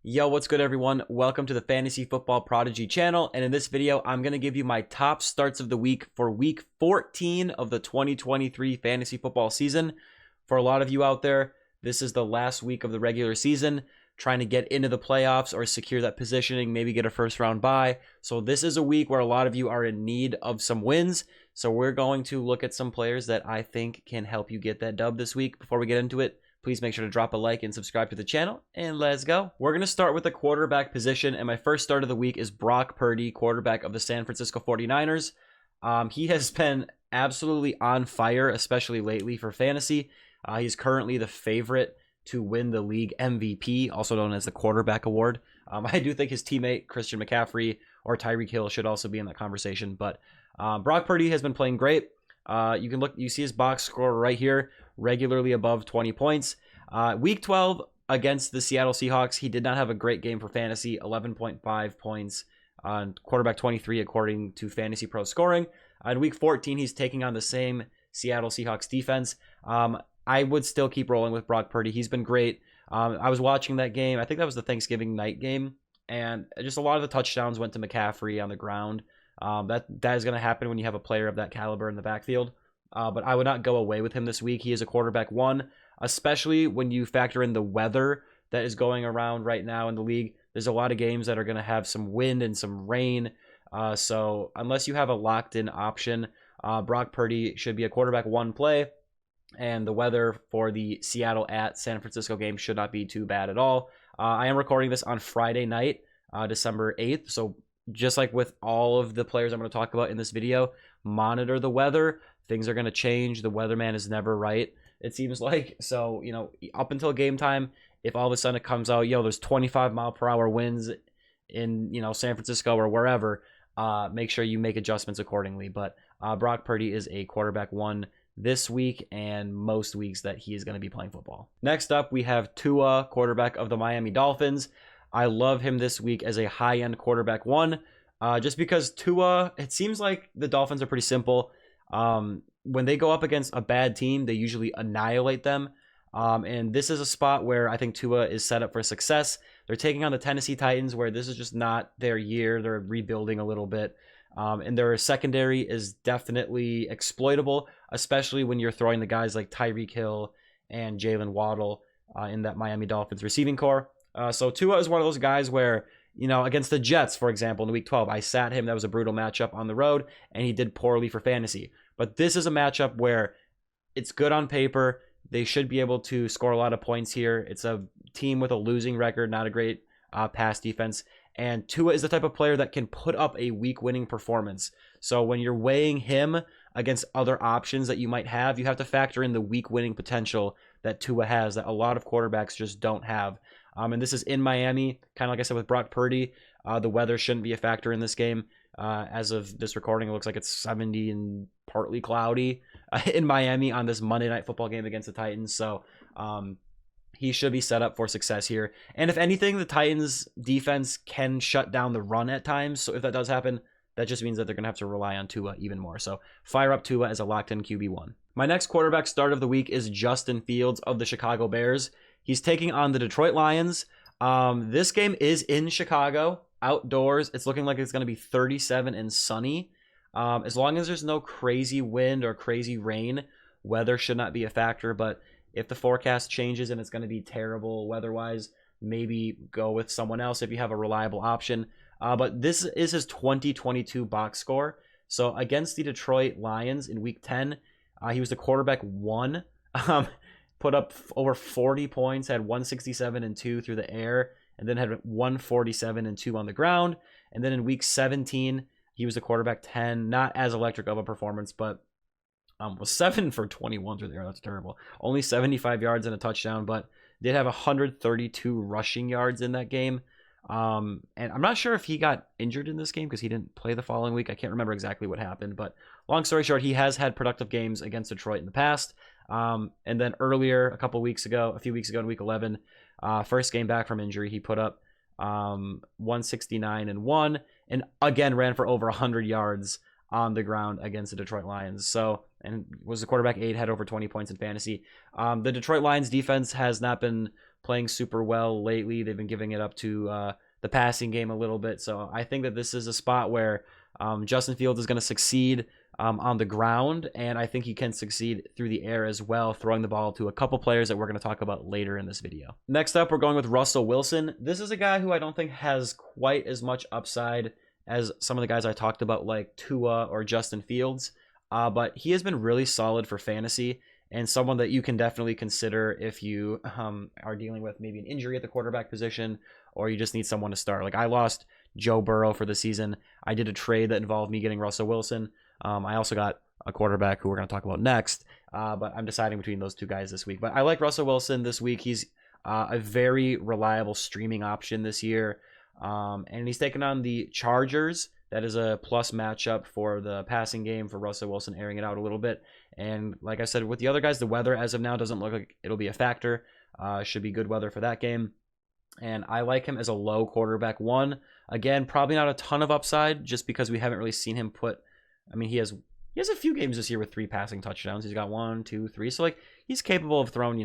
Yo, what's good everyone? Welcome to the Fantasy Football Prodigy channel, and in this video, I'm going to give you my top starts of the week for week 14 of the 2023 fantasy football season. For a lot of you out there, this is the last week of the regular season, trying to get into the playoffs or secure that positioning, maybe get a first round bye. So this is a week where a lot of you are in need of some wins. So we're going to look at some players that I think can help you get that dub this week. Before we get into it, please make sure to drop a like and subscribe to the channel, and let's go. We're going to start with the quarterback position, and my first start of the week is Brock Purdy, quarterback of the San Francisco 49ers. He has been absolutely on fire, especially lately for fantasy. He's currently the favorite to win the league MVP, also known as the quarterback award. I do think his teammate, Christian McCaffrey or Tyreek Hill, should also be in that conversation, but Brock Purdy has been playing great. You see his box score right here, regularly above 20 points. Week 12 against the Seattle Seahawks, he did not have a great game for fantasy, 11.5 points on quarterback 23 according to Fantasy Pro scoring. In week 14, he's taking on the same Seattle Seahawks defense. I would still keep rolling with Brock Purdy. He's been great. I was watching that game. I think that was the Thanksgiving night game, and just a lot of the touchdowns went to McCaffrey on the ground. That is going to happen when you have a player of that caliber in the backfield. But I would not go away with him this week. He is a quarterback one, especially when you factor in the weather that is going around right now in the league. There's a lot of games that are going to have some wind and some rain. So unless you have a locked-in option, Brock Purdy should be a quarterback one play. And the weather for the Seattle at San Francisco game should not be too bad at all. I am recording this on Friday night, December 8th. So just like with all of the players I'm going to talk about in this video, monitor the weather. Things are going to change. The weatherman is never right, it seems like. So, up until game time, if all of a sudden it comes out, there's 25-mile-per-hour winds in, San Francisco or wherever, make sure you make adjustments accordingly. But Brock Purdy is a quarterback one this week and most weeks that he is going to be playing football. Next up, we have Tua, quarterback of the Miami Dolphins. I love him this week as a high-end quarterback one, just because Tua, it seems like the Dolphins are pretty simple. When they go up against a bad team, they usually annihilate them. And this is a spot where I think Tua is set up for success. They're taking on the Tennessee Titans, where this is just not their year. They're rebuilding a little bit. And their secondary is definitely exploitable, especially when you're throwing the guys like Tyreek Hill and Jalen Waddle in that Miami Dolphins receiving core. So Tua is one of those guys where, against the Jets, for example, in week 12, I sat him. That was a brutal matchup on the road, and he did poorly for fantasy. But this is a matchup where it's good on paper. They should be able to score a lot of points here. It's a team with a losing record, not a great pass defense. And Tua is the type of player that can put up a week-winning performance. So when you're weighing him against other options that you might have, you have to factor in the week-winning potential that Tua has that a lot of quarterbacks just don't have. And this is in Miami, kind of like I said with Brock Purdy. The weather shouldn't be a factor in this game. As of this recording, it looks like it's 70 and partly cloudy in Miami on this Monday Night Football game against the Titans. So he should be set up for success here. And if anything, the Titans defense can shut down the run at times. So if that does happen, that just means that they're going to have to rely on Tua even more. So fire up Tua as a locked-in QB1. My next quarterback start of the week is Justin Fields of the Chicago Bears. He's taking on the Detroit Lions. This game is in Chicago, outdoors. It's looking like it's going to be 37 and sunny. As long as there's no crazy wind or crazy rain, weather should not be a factor. But if the forecast changes and it's going to be terrible weather-wise, maybe go with someone else if you have a reliable option. But this is his 2022 box score. So against the Detroit Lions in week 10, he was the quarterback one. Put up over 40 points, had 167 and 2 through the air, and then had 147 and 2 on the ground. And then in week 17, he was the quarterback 10, not as electric of a performance, but was 7 for 21 through the air. That's terrible. Only 75 yards and a touchdown, but did have 132 rushing yards in that game. And I'm not sure if he got injured in this game because he didn't play the following week. I can't remember exactly what happened, but long story short, he has had productive games against Detroit in the past. And then earlier, a few weeks ago in week 11, first game back from injury, he put up 169 and 1, and again ran for over 100 yards on the ground against the Detroit Lions. So, and was the quarterback 8, had over 20 points in fantasy. The Detroit Lions defense has not been playing super well lately. They've been giving it up to the passing game a little bit. So I think that this is a spot where Justin Fields is going to succeed on the ground, and I think he can succeed through the air as well, throwing the ball to a couple players that we're going to talk about later in this video. Next up, we're going with Russell Wilson. This is a guy who I don't think has quite as much upside as some of the guys I talked about, like Tua or Justin Fields, but he has been really solid for fantasy, and someone that you can definitely consider if you are dealing with maybe an injury at the quarterback position, or you just need someone to start. Like, I lost Joe Burrow for the season. I did a trade that involved me getting Russell Wilson. I also got a quarterback who we're going to talk about next, but I'm deciding between those two guys this week. But I like Russell Wilson this week. He's a very reliable streaming option this year, and he's taken on the Chargers. That is a plus matchup for the passing game for Russell Wilson, airing it out a little bit. And like I said, with the other guys, the weather as of now doesn't look like it'll be a factor. Should be good weather for that game. And I like him as a low quarterback one. Again, probably not a ton of upside just because we haven't really seen him put... I mean, he has a few games this year with 3 passing touchdowns. He's got 1, 2, 3. So, like, he's capable of throwing,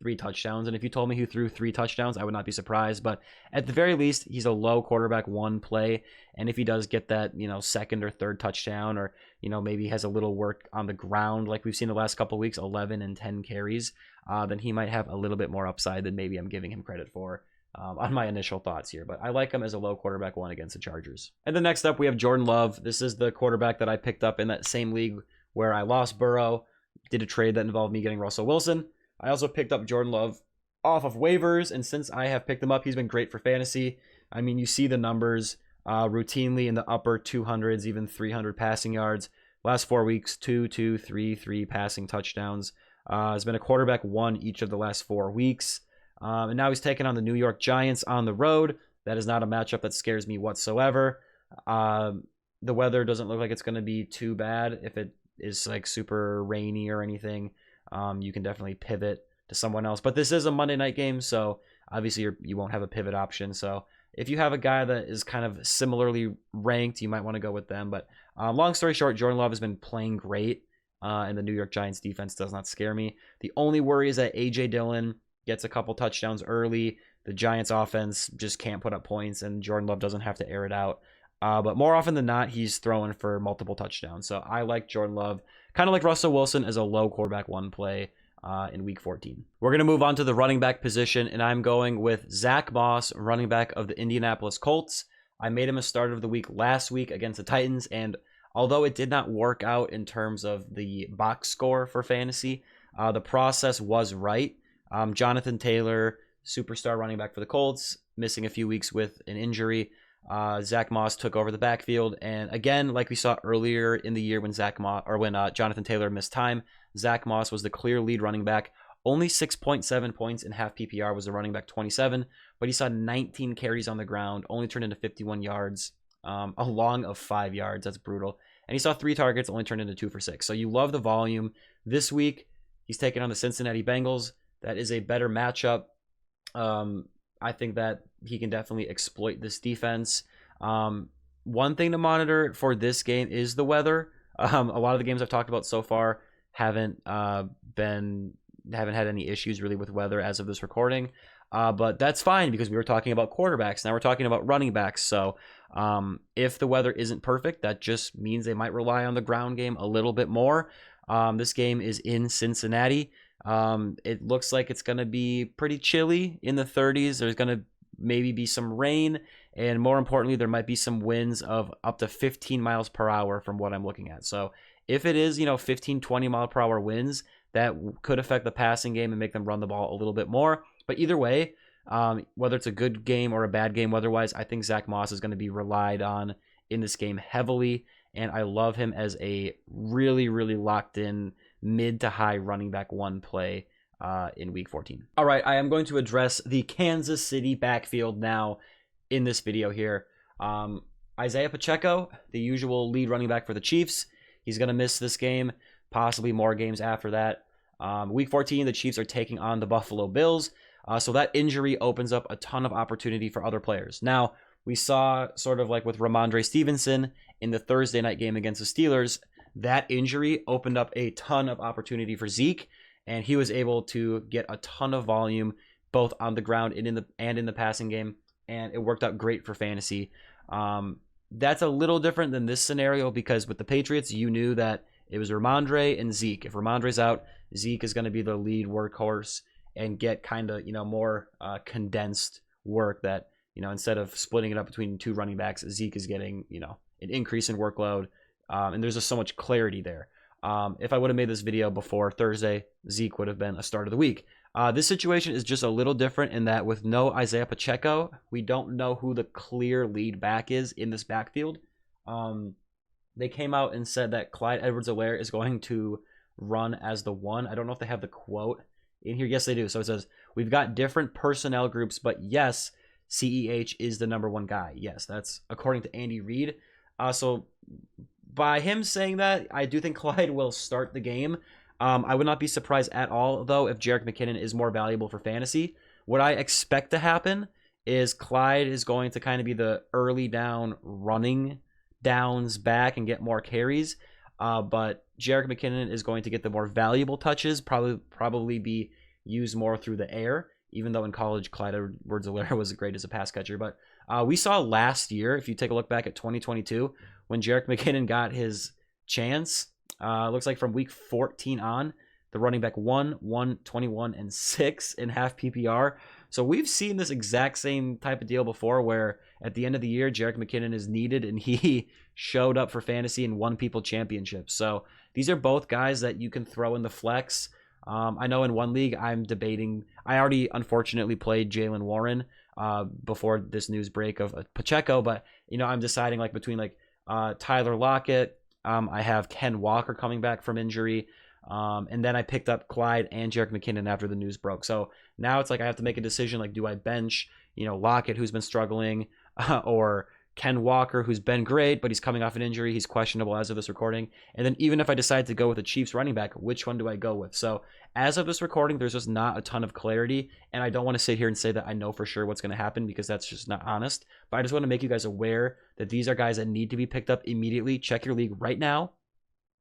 3 touchdowns. And if you told me he threw 3 touchdowns, I would not be surprised. But at the very least, he's a low quarterback one play. And if he does get that, second or third touchdown, or, maybe has a little work on the ground like we've seen the last couple of weeks, 11 and 10 carries, then he might have a little bit more upside than maybe I'm giving him credit for. On my initial thoughts here, but I like him as a low quarterback one against the Chargers. And then next up, we have Jordan Love. This is the quarterback that I picked up in that same league where I lost Burrow, did a trade that involved me getting Russell Wilson. I also picked up Jordan Love off of waivers, and since I have picked him up, he's been great for fantasy. I mean, you see the numbers routinely in the upper 200s, even 300 passing yards. Last 4 weeks, 2, 2, 3, 3 passing touchdowns. Has been a quarterback one each of the last 4 weeks. And now he's taking on the New York Giants on the road. That is not a matchup that scares me whatsoever. The weather doesn't look like it's going to be too bad. If it is like super rainy or anything, you can definitely pivot to someone else. But this is a Monday night game, so obviously you won't have a pivot option. So if you have a guy that is kind of similarly ranked, you might want to go with them. But long story short, Jordan Love has been playing great, and the New York Giants defense does not scare me. The only worry is that A.J. Dillon gets a couple touchdowns early. The Giants offense just can't put up points, and Jordan Love doesn't have to air it out. But more often than not, he's throwing for multiple touchdowns. So I like Jordan Love, kind of like Russell Wilson, as a low quarterback one play in Week 14. We're going to move on to the running back position, and I'm going with Zack Moss, running back of the Indianapolis Colts. I made him a starter of the week last week against the Titans, and although it did not work out in terms of the box score for fantasy, the process was right. Jonathan Taylor, superstar running back for the Colts, missing a few weeks with an injury. Zack Moss took over the backfield, and again, like we saw earlier in the year when Jonathan Taylor missed time, Zack Moss was the clear lead running back. Only 6.7 points in half PPR was the running back 27, but he saw 19 carries on the ground, only turned into 51 yards, a long of 5 yards. That's brutal. And he saw 3 targets, only turned into 2 for 6. So you love the volume. This week, he's taking on the Cincinnati Bengals. That is a better matchup. I think that he can definitely exploit this defense. One thing to monitor for this game is the weather. A lot of the games I've talked about so far haven't had any issues really with weather as of this recording. But that's fine because we were talking about quarterbacks. Now we're talking about running backs. So if the weather isn't perfect, that just means they might rely on the ground game a little bit more. This game is in Cincinnati. It looks like it's going to be pretty chilly in the 30s. There's going to maybe be some rain, and more importantly, there might be some winds of up to 15 miles per hour from what I'm looking at. So if it is, 15, 20 mile per hour winds, that could affect the passing game and make them run the ball a little bit more. But either way, whether it's a good game or a bad game weather-wise, I think Zack Moss is going to be relied on in this game heavily, and I love him as a really, really locked-in mid to high running back one play in Week 14. All right, I am going to address the Kansas City backfield now in this video here. Isaiah Pacheco, the usual lead running back for the Chiefs, he's going to miss this game, possibly more games after that. Week 14, the Chiefs are taking on the Buffalo Bills, so that injury opens up a ton of opportunity for other players. Now, we saw sort of like with Ramondre Stevenson in the Thursday night game against the Steelers, that injury opened up a ton of opportunity for Zeke, and he was able to get a ton of volume, both on the ground and in the passing game, and it worked out great for fantasy. That's a little different than this scenario because with the Patriots, you knew that it was Ramondre and Zeke. If Ramondre's out, Zeke is going to be the lead workhorse and get kind of, more condensed work that, instead of splitting it up between two running backs, Zeke is getting, an increase in workload. And there's just so much clarity there. If I would have made this video before Thursday, Zeke would have been a start of the week. This situation is just a little different in that with no Isaiah Pacheco, we don't know who the clear lead back is in this backfield. They came out and said that Clyde Edwards-Helaire is going to run as the one. I don't know if they have the quote in here. Yes, they do. So it says, we've got different personnel groups, but yes, CEH is the number one guy. Yes, that's according to Andy Reid. So by him saying that, I do think Clyde will start the game. I would not be surprised at all, though, if Jerick McKinnon is more valuable for fantasy. What I expect to happen is Clyde is going to kind of be the early down running downs back and get more carries. But Jerick McKinnon is going to get the more valuable touches, probably be used more through the air, even though in college Clyde Edwards-Helaire was great as a pass catcher. But we saw last year, if you take a look back at 2022, when Jerick McKinnon got his chance, looks like from week 14 on, the running back 1, 21, and 6 in half PPR. So we've seen this exact same type of deal before where at the end of the year, Jerick McKinnon is needed and he showed up for fantasy and won people championships. So these are both guys that you can throw in the flex. I know in one league I'm debating, I already unfortunately played Jaylen Warren before this news break of Pacheco, but I'm deciding between Tyler Lockett. I have Ken Walker coming back from injury. And then I picked up Clyde and Jerick McKinnon after the news broke. So now it's I have to make a decision. Do I bench, Lockett, who's been struggling, or Ken Walker, who's been great, but he's coming off an injury. He's questionable as of this recording. And then even if I decide to go with the Chiefs running back, which one do I go with? So as of this recording, there's just not a ton of clarity. And I don't want to sit here and say that I know for sure what's going to happen because that's just not honest. But I just want to make you guys aware that these are guys that need to be picked up immediately. Check your league right now,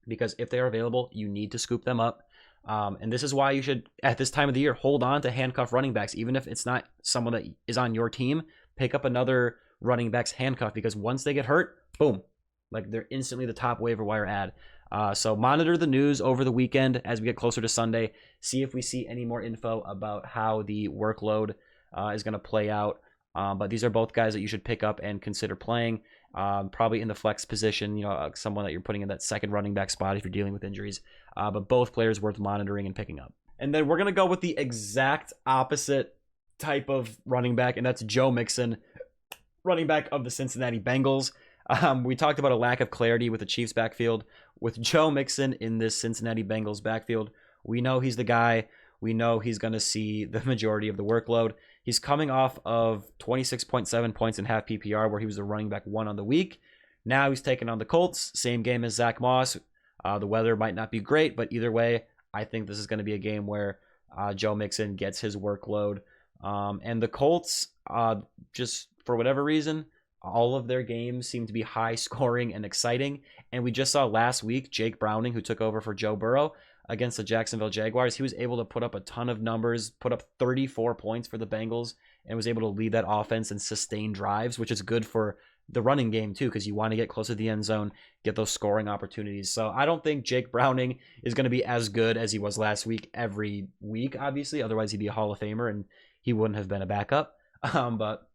because if they are available, you need to scoop them up. And this is why you should, at this time of the year, hold on to handcuff running backs. Even if it's not someone that is on your team, pick up another running back's handcuff, because once they get hurt, boom, they're instantly the top waiver wire ad. So monitor the news over the weekend as we get closer to Sunday. See if we see any more info about how the workload is going to play out. But these are both guys that you should pick up and consider playing. Probably in the flex position, someone that you're putting in that second running back spot if you're dealing with injuries. But both players worth monitoring and picking up. And then we're going to go with the exact opposite type of running back, and that's Joe Mixon, running back of the Cincinnati Bengals. We talked about a lack of clarity with the Chiefs backfield. With Joe Mixon in this Cincinnati Bengals backfield, we know he's the guy. We know he's going to see the majority of the workload. He's coming off of 26.7 points in half PPR, where he was the running back 1 on the week. Now he's taking on the Colts, same game as Zack Moss. The weather might not be great, but either way, I think this is going to be a game where Joe Mixon gets his workload. And the Colts, just for whatever reason, all of their games seem to be high scoring and exciting. And we just saw last week, Jake Browning, who took over for Joe Burrow against the Jacksonville Jaguars, he was able to put up a ton of numbers, put up 34 points for the Bengals, and was able to lead that offense and sustain drives, which is good for the running game too, because you want to get close to the end zone, get those scoring opportunities. So I don't think Jake Browning is going to be as good as he was last week every week, obviously. Otherwise, he'd be a Hall of Famer and he wouldn't have been a backup. But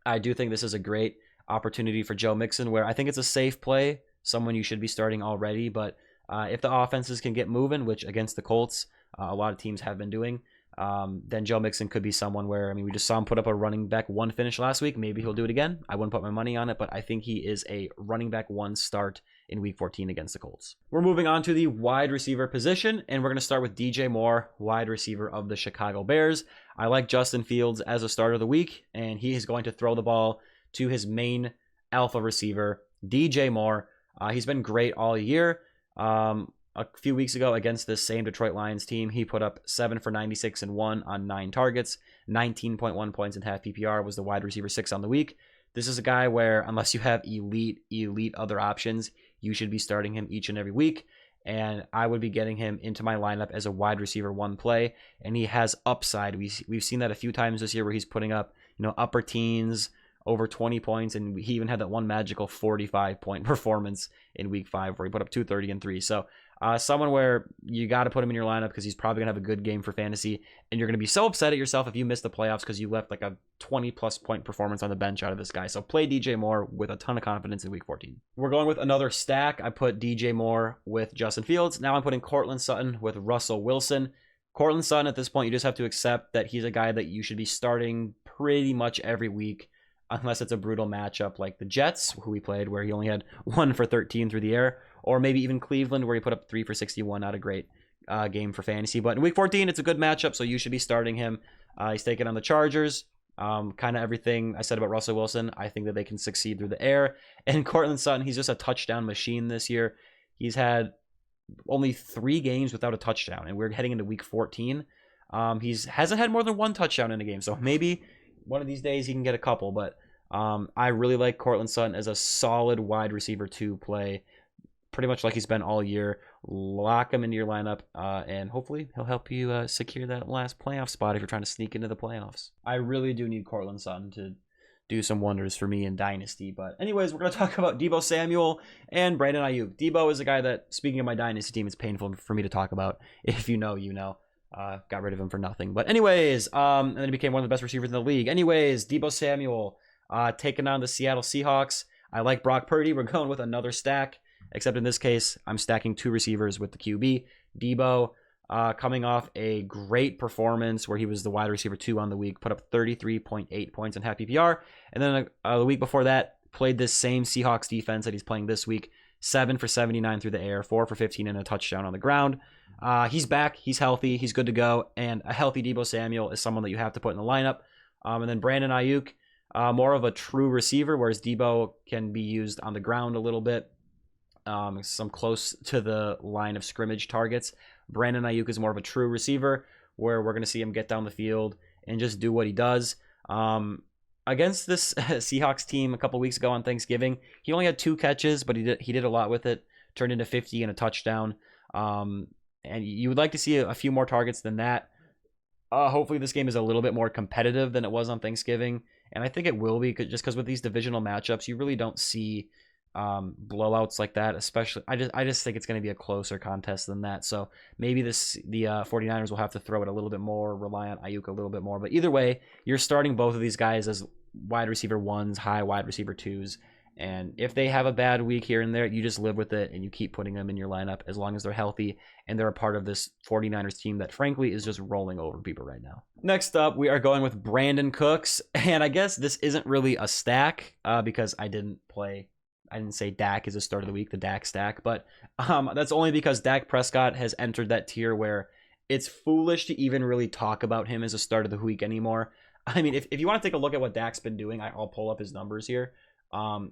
I do think this is a great opportunity for Joe Mixon, where I think it's a safe play, someone you should be starting already. But if the offenses can get moving, which against the Colts, a lot of teams have been doing, then Joe Mixon could be someone where, we just saw him put up a running back 1 finish last week. Maybe he'll do it again. I wouldn't put my money on it, but I think he is a running back 1 start in week 14 against the Colts. We're moving on to the wide receiver position, and we're going to start with DJ Moore, wide receiver of the Chicago Bears. I like Justin Fields as a start of the week, and he is going to throw the ball to his main alpha receiver, DJ Moore. He's been great all year. A few weeks ago against this same Detroit Lions team, he put up 7 for 96 and 1 on 9 targets, 19.1 points in half PPR, was the wide receiver 6 on the week. This is a guy where, unless you have elite other options, you should be starting him each and every week. and I would be getting him into my lineup as a wide receiver 1 play, and he has upside. We've seen that a few times this year where he's putting up, upper teens, over 20 points, and he even had that one magical 45-point performance in week 5 where he put up 230 and 3. So someone where you got to put him in your lineup because he's probably going to have a good game for fantasy, and you're going to be so upset at yourself if you miss the playoffs because you left like a 20-plus point performance on the bench out of this guy. So play DJ Moore with a ton of confidence in week 14. We're going with another stack. I put DJ Moore with Justin Fields. Now I'm putting Courtland Sutton with Russell Wilson. Courtland Sutton, at this point, you just have to accept that he's a guy that you should be starting pretty much every week, unless it's a brutal matchup like the Jets, who we played, where he only had 1 for 13 through the air, or maybe even Cleveland, where he put up 3 for 61. Not a great game for fantasy. But in week 14, it's a good matchup, so you should be starting him. He's taking on the Chargers. Kind of everything I said about Russell Wilson, I think that they can succeed through the air. And Courtland Sutton, he's just a touchdown machine this year. He's had only 3 games without a touchdown, and we're heading into week 14. He hasn't had more than 1 touchdown in a game, so maybe one of these days he can get a couple. But I really like Courtland Sutton as a solid wide receiver 2 play, pretty much like he's been all year. Lock him into your lineup, and hopefully he'll help you secure that last playoff spot if you're trying to sneak into the playoffs. I really do need Courtland Sutton to do some wonders for me in Dynasty. But anyways, we're going to talk about Deebo Samuel and Brandin Aiyuk. Deebo is a guy that, speaking of my Dynasty team, it's painful for me to talk about. If you know, you know. Got rid of him for nothing. But anyways, and then he became one of the best receivers in the league. Anyways, Deebo Samuel taking on the Seattle Seahawks. I like Brock Purdy. We're going with another stack, except in this case, I'm stacking 2 receivers with the QB. Deebo coming off a great performance where he was the wide receiver 2 on the week, put up 33.8 points in half PPR. And then the week before that, played this same Seahawks defense that he's playing this week, 7 for 79 through the air, 4 for 15 and a touchdown on the ground. He's back. He's healthy. He's good to go. And a healthy Deebo Samuel is someone that you have to put in the lineup. And then Brandin Aiyuk, more of a true receiver, whereas Deebo can be used on the ground a little bit. Some close to the line of scrimmage targets. Brandin Aiyuk is more of a true receiver, where we're going to see him get down the field and just do what he does. Against this Seahawks team a couple weeks ago on Thanksgiving, he only had 2 catches, but he did a lot with it. Turned into 50 and a touchdown. And you would like to see a few more targets than that. Hopefully this game is a little bit more competitive than it was on Thanksgiving. And I think it will be, just because with these divisional matchups, you really don't see blowouts like that. Especially, I just think it's going to be a closer contest than that. So maybe the 49ers will have to throw it a little bit more, rely on Aiyuk a little bit more. But either way, you're starting both of these guys as wide receiver 1s, high wide receiver 2s. And if they have a bad week here and there, you just live with it and you keep putting them in your lineup as long as they're healthy and they're a part of this 49ers team that, frankly, is just rolling over people right now. Next up, we are going with Brandin Cooks. And I guess this isn't really a stack because I didn't say Dak is a start of the week, the Dak stack. But that's only because Dak Prescott has entered that tier where it's foolish to even really talk about him as a start of the week anymore. I mean, if you want to take a look at what Dak's been doing, I'll pull up his numbers here.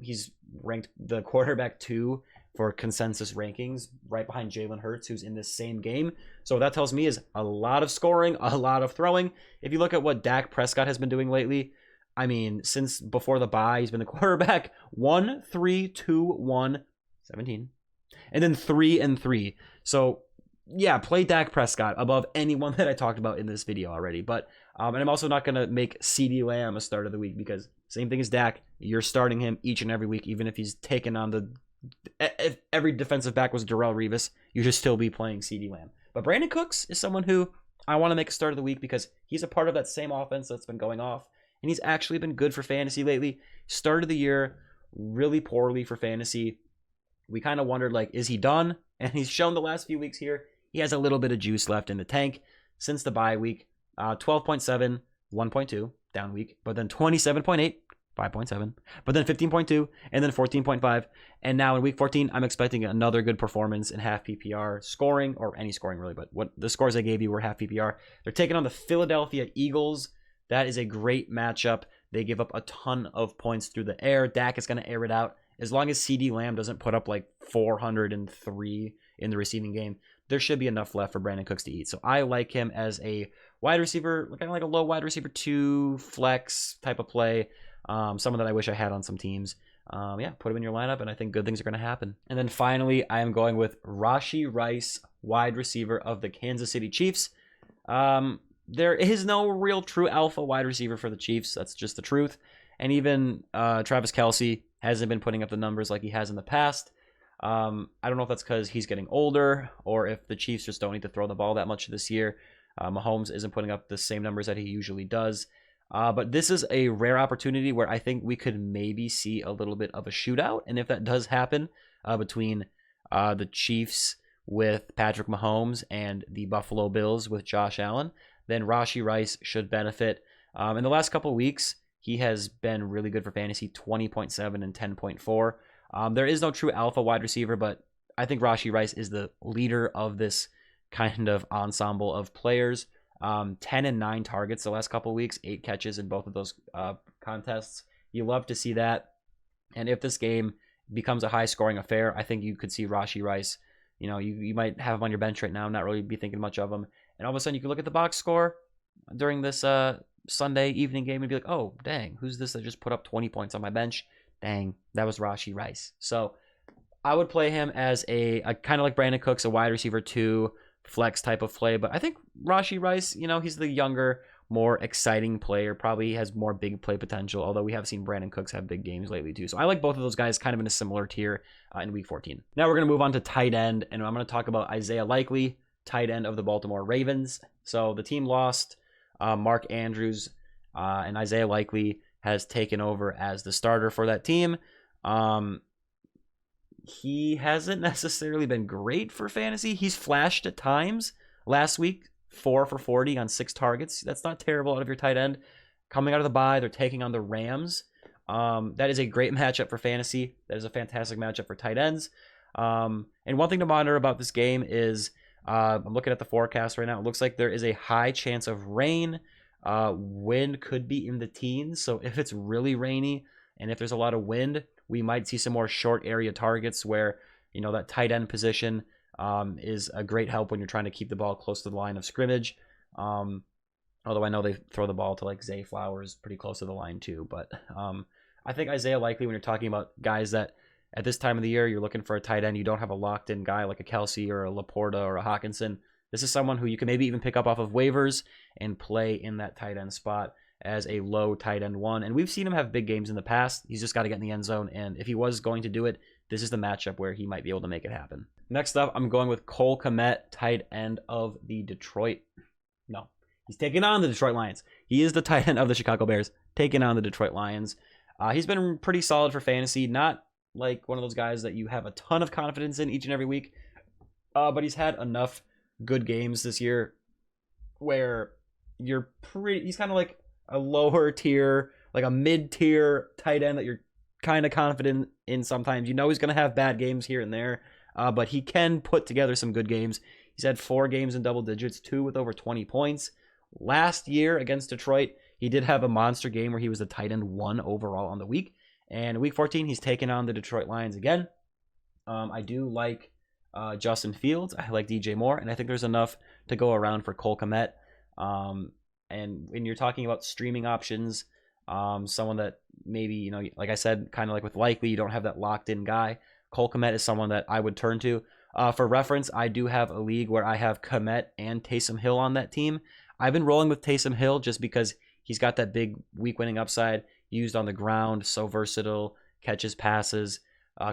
He's ranked the quarterback 2 for consensus rankings, right behind Jalen Hurts, who's in this same game. So what that tells me is a lot of scoring, a lot of throwing. If you look at what Dak Prescott has been doing lately, I mean, since before the bye, he's been the quarterback 1, 3, 2, 1, 17, and then 3 and 3. So yeah, play Dak Prescott above anyone that I talked about in this video already. But and I'm also not going to make CeeDee Lamb a start of the week because same thing as Dak. You're starting him each and every week, even if he's taken on if every defensive back was Darrelle Revis, you should still be playing CeeDee Lamb. But Brandin Cooks is someone who I want to make a start of the week because he's a part of that same offense that's been going off. And he's actually been good for fantasy lately. Started the year really poorly for fantasy. We kind of wondered, like, is he done? And he's shown the last few weeks here he has a little bit of juice left in the tank since the bye week. 12.7, 1.2, down week. But then 27.8, 5.7. But then 15.2, and then 14.5. And now in week 14, I'm expecting another good performance in half PPR scoring, or any scoring really. But what the scores I gave you were half PPR. They're taking on the Philadelphia Eagles. That is a great matchup. They give up a ton of points through the air. Dak is going to air it out. As long as CeeDee Lamb doesn't put up like 403 in the receiving game, there should be enough left for Brandin Cooks to eat. So I like him as a wide receiver, kind of like a low wide receiver 2 flex type of play. Someone that I wish I had on some teams. Yeah, put him in your lineup, and I think good things are going to happen. And then finally, I am going with Rashee Rice, wide receiver of the Kansas City Chiefs. There is no real true alpha wide receiver for the Chiefs. That's just the truth. And even Travis Kelce hasn't been putting up the numbers like he has in the past. I don't know if that's because he's getting older or if the Chiefs just don't need to throw the ball that much this year. Mahomes isn't putting up the same numbers that he usually does. But this is a rare opportunity where I think we could maybe see a little bit of a shootout. And if that does happen between the Chiefs with Patrick Mahomes and the Buffalo Bills with Josh Allen, then Rashee Rice should benefit. In the last couple of weeks, he has been really good for fantasy, 20.7 and 10.4. There is no true alpha wide receiver, but I think Rashee Rice is the leader of this kind of ensemble of players. 10 and 9 targets the last couple of weeks, 8 catches in both of those contests. You love to see that. And if this game becomes a high-scoring affair, I think you could see Rashee Rice. You know, you might have him on your bench right now, not really be thinking much of him. And all of a sudden, you can look at the box score during this Sunday evening game and be like, oh, dang, who's this that just put up 20 points on my bench? Dang, that was Rashee Rice. So I would play him as a kind of like Brandin Cooks, a wide receiver 2, flex type of play. But I think Rashee Rice, you know, he's the younger, more exciting player. Probably has more big play potential, although we have seen Brandin Cooks have big games lately too. So I like both of those guys kind of in a similar tier in week 14. Now we're going to move on to tight end, and I'm going to talk about Isaiah Likely, tight end of the Baltimore Ravens. So the team lost Mark Andrews, and Isaiah Likely has taken over as the starter for that team. He hasn't necessarily been great for fantasy. He's flashed at times. Last week, 4 for 40 on 6 targets. That's not terrible out of your tight end. Coming out of the bye, they're taking on the Rams. That is a great matchup for fantasy. That is a fantastic matchup for tight ends. And one thing to monitor about this game is I'm looking at the forecast right now. It looks like there is a high chance of rain. Wind could be in the teens. So if it's really rainy and if there's a lot of wind, we might see some more short area targets where, you know, that tight end position is a great help when you're trying to keep the ball close to the line of scrimmage. Although I know they throw the ball to like Zay Flowers pretty close to the line too. But I think Isaiah Likely, when you're talking about guys that at this time of the year, you're looking for a tight end, you don't have a locked in guy like a Kelce or a Laporta or a Hawkinson. This is someone who you can maybe even pick up off of waivers and play in that tight end spot as a low tight end 1. And we've seen him have big games in the past. He's just got to get in the end zone. And if he was going to do it, this is the matchup where he might be able to make it happen. Next up, I'm going with Cole Kmet, tight end of the Detroit. No, he's taking on the Detroit Lions. He is the tight end of the Chicago Bears, taking on the Detroit Lions. He's been pretty solid for fantasy. Not like one of those guys that you have a ton of confidence in each and every week. But he's had enough good games this year where he's kind of like a lower tier, like a mid-tier tight end that you're kind of confident in sometimes. You know he's going to have bad games here and there, but he can put together some good games. He's had 4 games in double digits, 2 with over 20 points. Last year against Detroit, he did have a monster game where he was the tight end 1 overall on the week. And week 14, he's taken on the Detroit Lions again. I do like Justin Fields. I like DJ Moore, and I think there's enough to go around for Cole Kmet. And when you're talking about streaming options, someone that maybe, you know, like I said, kind of like with Likely, you don't have that locked-in guy. Cole Kmet is someone that I would turn to. For reference, I do have a league where I have Kmet and Taysom Hill on that team. I've been rolling with Taysom Hill just because he's got that big week-winning upside, used on the ground, so versatile, catches passes,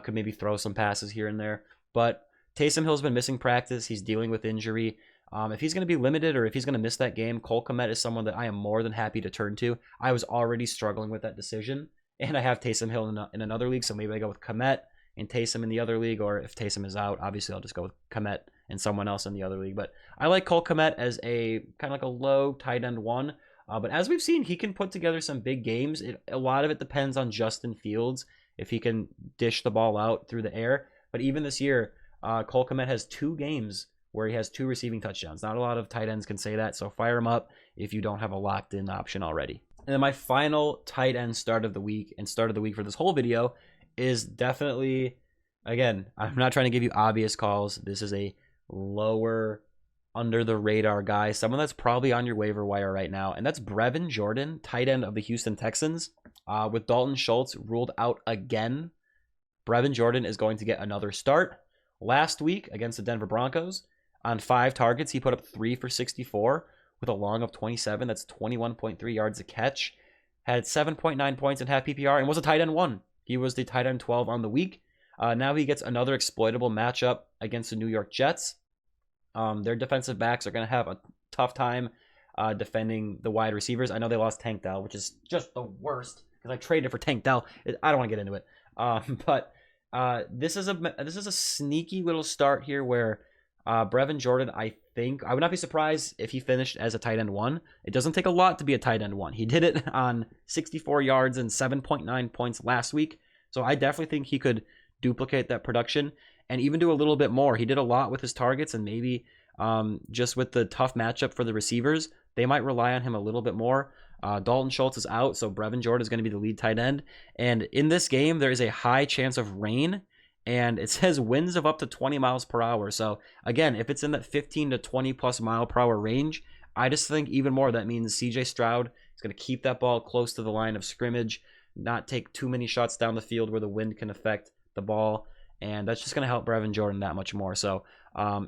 could maybe throw some passes here and there. But Taysom Hill's been missing practice. He's dealing with injury. If he's going to be limited or if he's going to miss that game, Cole Kmet is someone that I am more than happy to turn to. I was already struggling with that decision, and I have Taysom Hill in another league, so maybe I go with Kmet and Taysom in the other league, or if Taysom is out, obviously I'll just go with Kmet and someone else in the other league. But I like Cole Kmet as a kind of like a low tight end 1. But as we've seen, he can put together some big games. A lot of it depends on Justin Fields, if he can dish the ball out through the air. But even this year, Cole Kmet has 2 games where he has 2 receiving touchdowns. Not a lot of tight ends can say that, so fire him up if you don't have a locked-in option already. And then my final tight end start of the week, and start of the week for this whole video, is definitely, again, I'm not trying to give you obvious calls. This is a lower under the radar guy, someone that's probably on your waiver wire right now, and that's Brevin Jordan, tight end of the Houston Texans. With Dalton Schultz ruled out again, Brevin Jordan is going to get another start. Last week against the Denver Broncos, on 5 targets, he put up 3 for 64 with a long of 27. That's 21.3 yards a catch. Had 7.9 points in half PPR and was a tight end 1. He was the tight end 12 on the week. Now he gets another exploitable matchup against the New York Jets. Their defensive backs are going to have a tough time defending the wide receivers. I know they lost Tank Dell, which is just the worst because I traded for Tank Dell. I don't want to get into it. But this is a sneaky little start here where Brevin Jordan, I think, I would not be surprised if he finished as a tight end 1. It doesn't take a lot to be a tight end 1. He did it on 64 yards and 7.9 points last week. So I definitely think he could duplicate that production and even do a little bit more. He did a lot with his targets, and maybe just with the tough matchup for the receivers, they might rely on him a little bit more. Dalton Schultz is out, so Brevin Jordan is going to be the lead tight end. And in this game, there is a high chance of rain, and it says winds of up to 20 miles per hour. So again, if it's in that 15 to 20 plus mile per hour range, I just think even more that means CJ Stroud is going to keep that ball close to the line of scrimmage, not take too many shots down the field where the wind can affect the ball. And that's just going to help Brevin Jordan that much more. So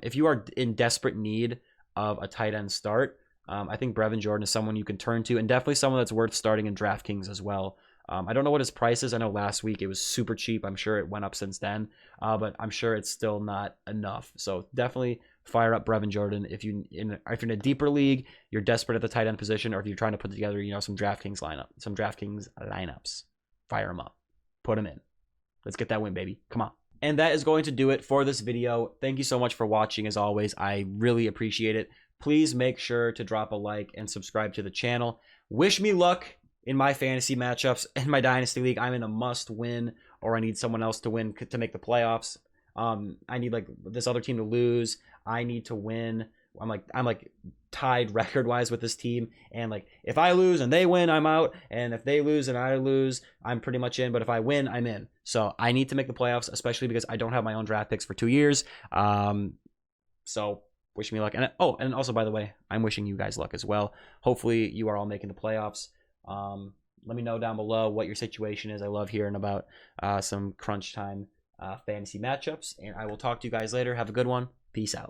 if you are in desperate need of a tight end start, I think Brevin Jordan is someone you can turn to, and definitely someone that's worth starting in DraftKings as well. I don't know what his price is. I know last week it was super cheap. I'm sure it went up since then, but I'm sure it's still not enough. So definitely fire up Brevin Jordan if you're in a deeper league, you're desperate at the tight end position, or if you're trying to put together some DraftKings lineups. Fire them up, put them in. Let's get that win, baby. Come on. And that is going to do it for this video. Thank you so much for watching. As always, I really appreciate it. Please make sure to drop a like and subscribe to the channel. Wish me luck in my fantasy matchups. In my Dynasty League, I'm in a must win, or I need someone else to win to make the playoffs. I need this other team to lose. I need to win. I'm like tied record wise with this team, and if I lose and they win, I'm out, and if they lose and I lose, I'm pretty much in. But if I win, I'm in. So I need to make the playoffs, especially because I don't have my own draft picks for 2 years. So wish me luck. And also, by the way, I'm wishing you guys luck as well. Hopefully you are all making the playoffs. Let me know down below what your situation is. I love hearing about some crunch time fantasy matchups, and I will talk to you guys later. Have a good one. Peace out.